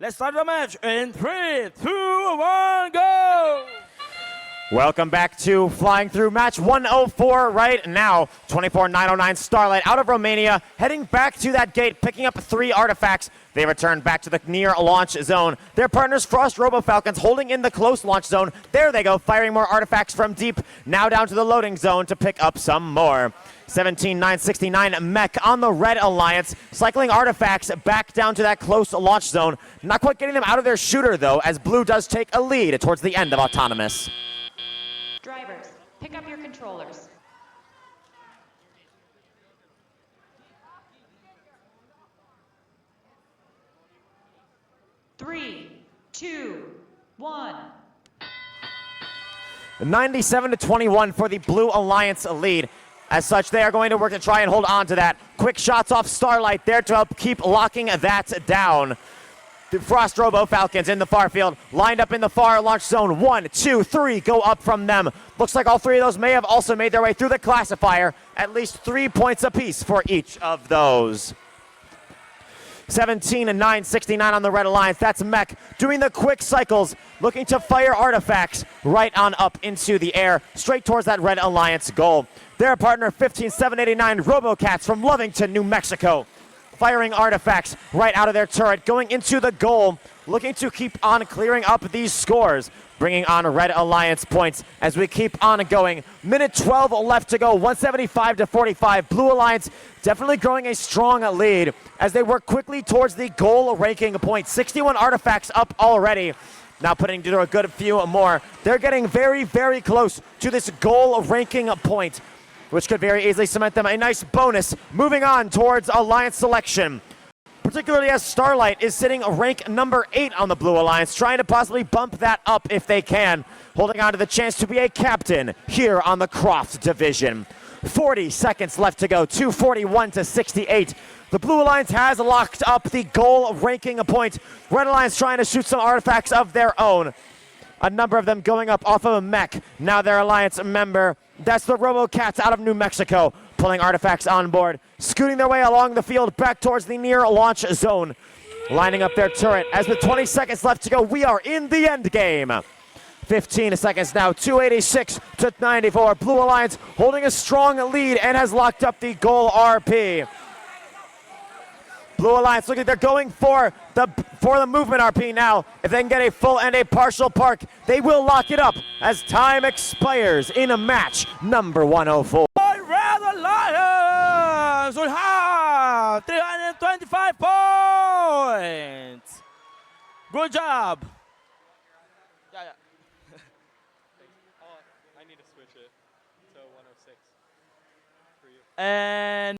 Let's start the match in 3, 2, 1, go! Welcome back to Flying Through match 104 right now. 24-909 Starlight out of Romania, heading back to that gate, picking up 3 artifacts. They return back to the near launch zone. Their partners, Frost Robo Falcons, holding in the close launch zone. There they go, firing more artifacts from deep. Now down to the loading zone to pick up some more. 17-969 Mech on the Red Alliance, cycling artifacts back down to that close launch zone. Not quite getting them out of their shooter, though, as Blue does take a lead towards the end of Autonomous. Drivers, pick up your controllers. Three, 2, 1. 97-21 for the Blue Alliance lead. As such, they are going to work to try and hold on to that. Quick shots off Starlight there to help keep locking that down. The Frost Robo Falcons in the far field, lined up in the far launch zone. 1, 2, 3 go up from them. Looks like all 3 of those may have also made their way through the classifier. At least 3 points apiece for each of those. 17-969 on the Red Alliance. That's Mech doing the quick cycles, looking to fire artifacts right on up into the air, straight towards that Red Alliance goal. Their partner, 15-789 RoboCats from Lovington, New Mexico, firing artifacts right out of their turret, going into the goal, looking to keep on clearing up these scores, bringing on Red Alliance points as we keep on going. Minute 12 left to go, 175-45. Blue Alliance definitely growing a strong lead as they work quickly towards the goal ranking point. 61 artifacts up already. Now putting through a good few more. They're getting very, very close to this goal ranking point, which could very easily cement them a nice bonus moving on towards Alliance selection. Particularly as Starlight is sitting rank number 8 on the Blue Alliance, trying to possibly bump that up if they can, holding on to the chance to be a captain here on the Croft division. 40 seconds left to go, 241-68. The Blue Alliance has locked up the goal ranking point. Red Alliance trying to shoot some artifacts of their own. A number of them going up off of a Mech. Now their Alliance member, that's the RoboCats out of New Mexico, pulling artifacts on board, scooting their way along the field back towards the near launch zone, lining up their turret. As with 20 seconds left to go, we are in the end game. 15 seconds now, 286-94. Blue Alliance holding a strong lead and has locked up the goal RP. Blue Alliance looking, they're going for the movement RP now. If they can get a full and a partial park, they will lock it up as time expires in a match number 104. Red Alliance will have 325 points. Good job. Yeah. I need to switch it to 106 for you. And